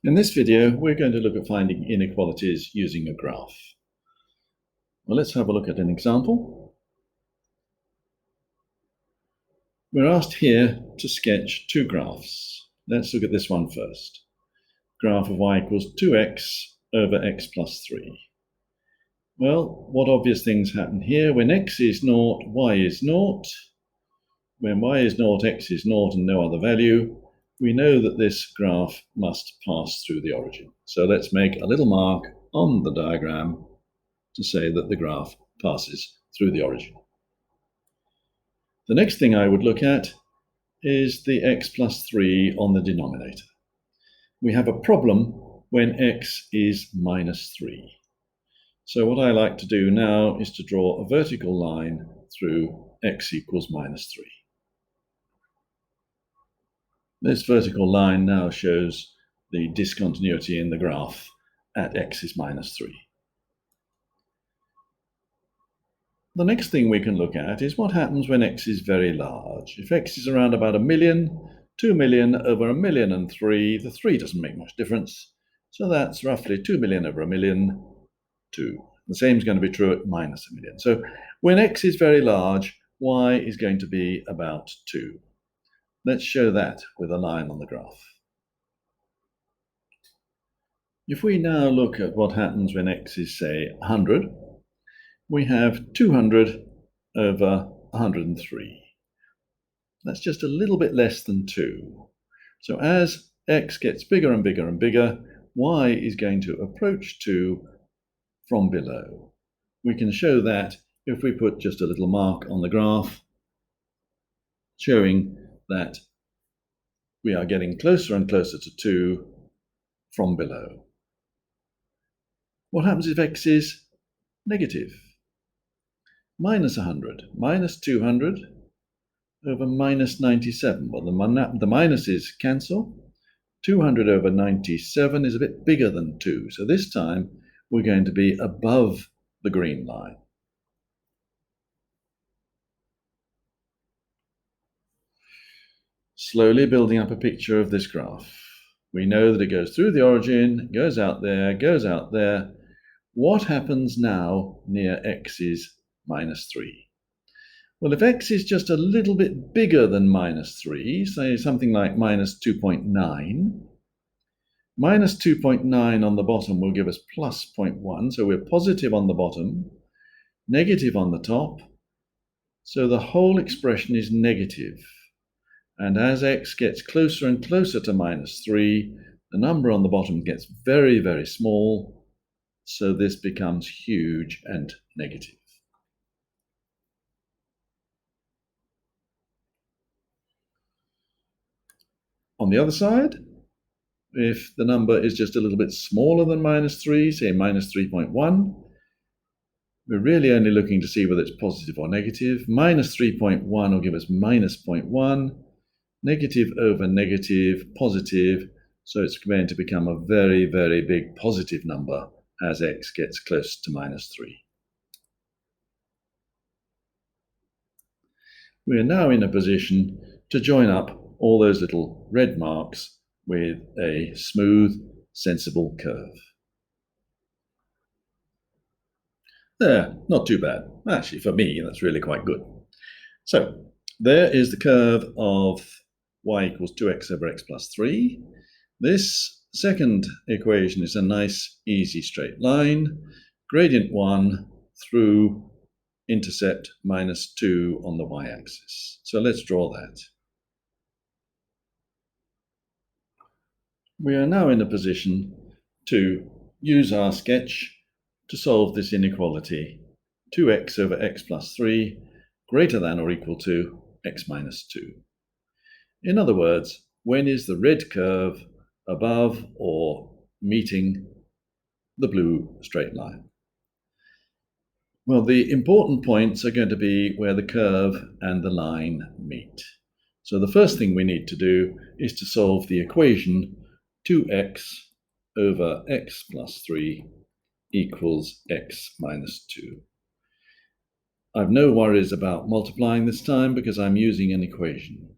In this video, we're going to look at finding inequalities using a graph. Well, let's have a look at an example. We're asked here to sketch two graphs. Let's look at this one first. Graph of y equals 2x over x plus 3. Well, what obvious things happen here? When x is 0, y is 0. When y is 0, x is 0 and no other value, we know that this graph must pass through the origin. So let's make a little mark on the diagram to say that the graph passes through the origin. The next thing I would look at is the x plus 3 on the denominator. We have a problem when x is minus 3. So what I like to do now is to draw a vertical line through x equals minus 3. This vertical line now shows the discontinuity in the graph at x is minus 3. The next thing we can look at is what happens when x is very large. If x is around about 1 million, 2 million over 1 million and 3, the 3 doesn't make much difference. So that's roughly 2 million over 1 million, 2. The same is going to be true at minus 1 million. So when x is very large, y is going to be about 2. Let's show that with a line on the graph. If we now look at what happens when x is, say, 100, we have 200 over 103. That's just a little bit less than 2. So as x gets bigger and bigger and bigger, y is going to approach 2 from below. We can show that if we put just a little mark on the graph, showing that we are getting closer and closer to 2 from below. What happens if x is negative? Minus 100, minus 200 over minus 97. Well, the minuses cancel. 200 over 97 is a bit bigger than 2. So this time we're going to be above the green line. Slowly building up a picture of this graph. We know that it goes through the origin, goes out there, goes out there. What happens now near x is minus 3? Well, if x is just a little bit bigger than minus 3, say something like minus 2.9, minus 2.9 on the bottom will give us plus 0.1, so we're positive on the bottom, negative on the top, so the whole expression is negative. And as x gets closer and closer to minus 3, the number on the bottom gets very, very small, so this becomes huge and negative. On the other side, if the number is just a little bit smaller than minus 3, say minus 3.1, we're really only looking to see whether it's positive or negative. Minus 3.1 will give us minus 0.1. Negative over negative, positive, so it's going to become a very, very big positive number as x gets close to minus 3. We are now in a position to join up all those little red marks with a smooth, sensible curve. There, not too bad. Actually, for me, that's really quite good. So, there is the curve of y equals 2x over x plus 3. This second equation is a nice, easy straight line. Gradient 1 through intercept minus 2 on the y-axis. So let's draw that. We are now in a position to use our sketch to solve this inequality. 2x over x plus 3 greater than or equal to x minus 2. In other words, when is the red curve above or meeting the blue straight line? Well, the important points are going to be where the curve and the line meet. So the first thing we need to do is to solve the equation 2x over x plus 3 equals x minus 2. I've no worries about multiplying this time because I'm using an equation.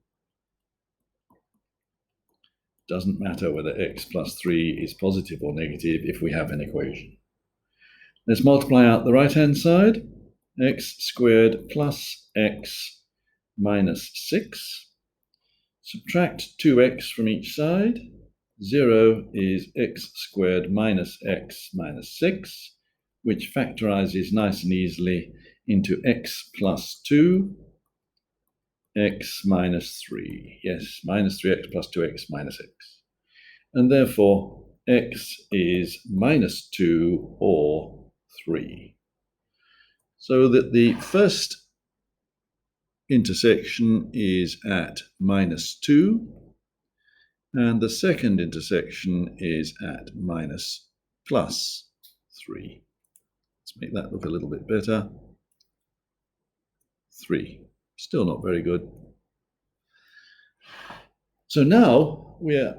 Doesn't matter whether x plus 3 is positive or negative if we have an equation. Let's multiply out the right-hand side. X squared plus x minus 6. Subtract 2x from each side. 0 is x squared minus x minus 6, which factorizes nice and easily into x plus 2, x minus 3. Yes, minus 3x plus 2x minus x. And therefore, x is minus 2 or 3. So that the first intersection is at minus 2, and the second intersection is at plus 3. Let's make that look a little bit better. 3. Still not very good. So now we're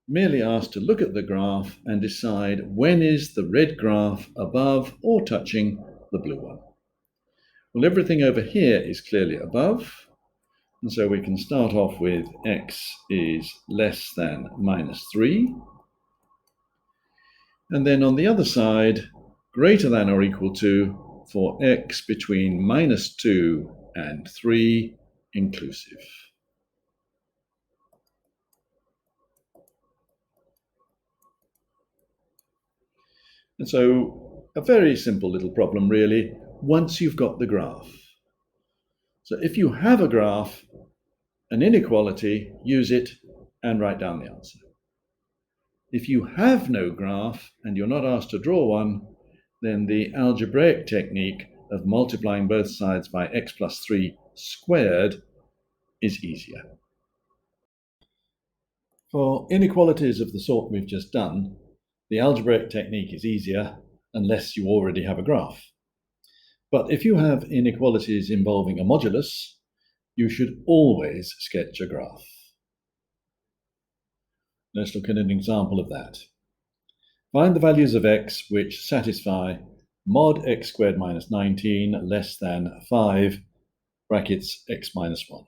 merely asked to look at the graph and decide when is the red graph above or touching the blue one. Well, everything over here is clearly above, and so we can start off with x is less than minus 3. And then on the other side, greater than or equal to for x between minus 2 and 3 inclusive. And so a very simple little problem really, once you've got the graph. So if you have a graph, an inequality, use it and write down the answer. If you have no graph and you're not asked to draw one, then the algebraic technique of multiplying both sides by x plus 3 squared is easier. For inequalities of the sort we've just done, the algebraic technique is easier unless you already have a graph. But if you have inequalities involving a modulus, you should always sketch a graph. Let's look at an example of that. Find the values of x which satisfy mod x squared minus 19 less than 5 brackets x minus 1.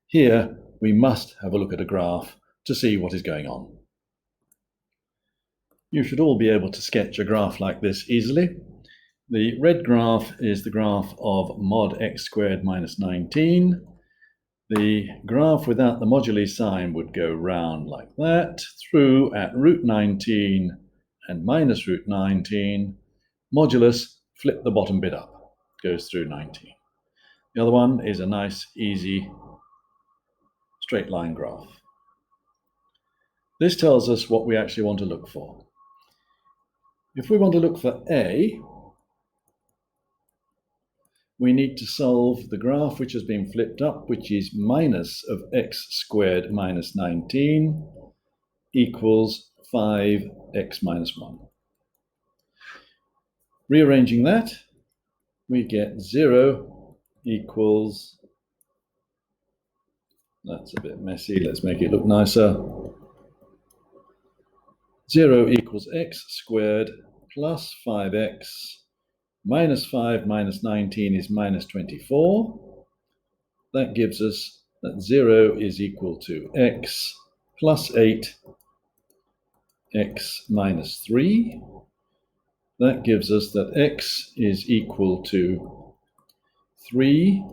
Here we must have a look at a graph to see what is going on. You should all be able to sketch a graph like this easily. The red graph is the graph of mod x squared minus 19. The graph without the moduli sign would go round like that, through at root 19 and minus root 19. Modulus, flip the bottom bit up, goes through 19. The other one is a nice, easy, straight line graph. This tells us what we actually want to look for. If we want to look for A, we need to solve the graph which has been flipped up, which is minus of x squared minus 19 equals 5x minus 1. Rearranging that, we get 0 equals, that's a bit messy, let's make it look nicer. 0 equals x squared plus 5x minus 5 minus 19 is minus 24. That gives us that 0 is equal to x plus 8, x minus 3. That gives us that x is equal to 3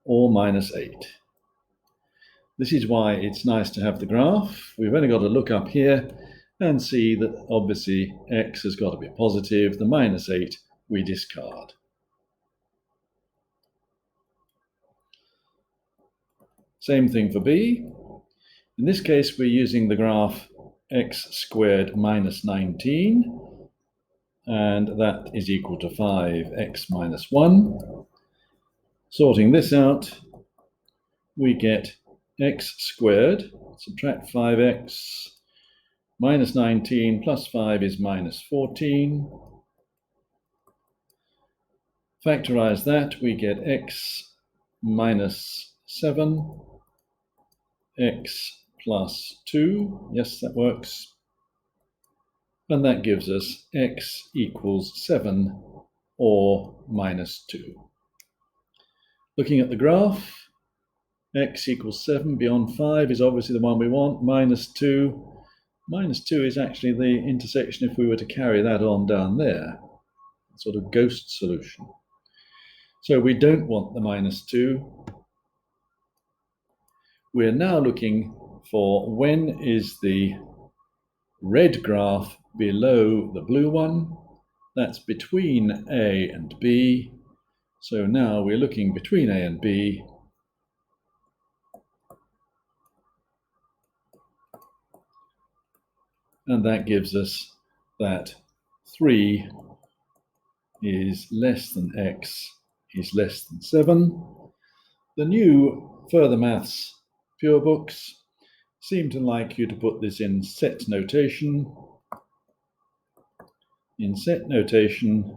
or minus 8. This is why it's nice to have the graph. We've only got to look up here and see that obviously x has got to be positive. The minus 8 we discard. Same thing for b. In this case, we're using the graph x squared minus 19, and that is equal to 5x minus 1. Sorting this out, we get x squared, subtract 5x, minus 19 plus 5 is minus 14. Factorize that, we get x minus 7, x plus 2, yes, that works. And that gives us x equals 7 or minus 2. Looking at the graph, x equals 7 beyond 5 is obviously the one we want. Minus 2. Minus 2 is actually the intersection if we were to carry that on down there. Sort of ghost solution. So we don't want the minus 2. We're now looking for when is the red graph below the blue one. That's between A and B. So now we're looking between A and B. And that gives us that 3 is less than x is less than 7. The new Further Maths pure books seem to like you to put this in set notation. In set notation,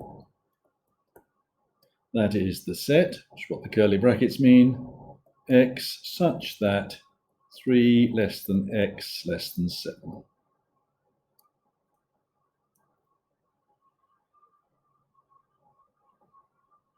that is the set, which is what the curly brackets mean, x such that 3 less than x less than 7.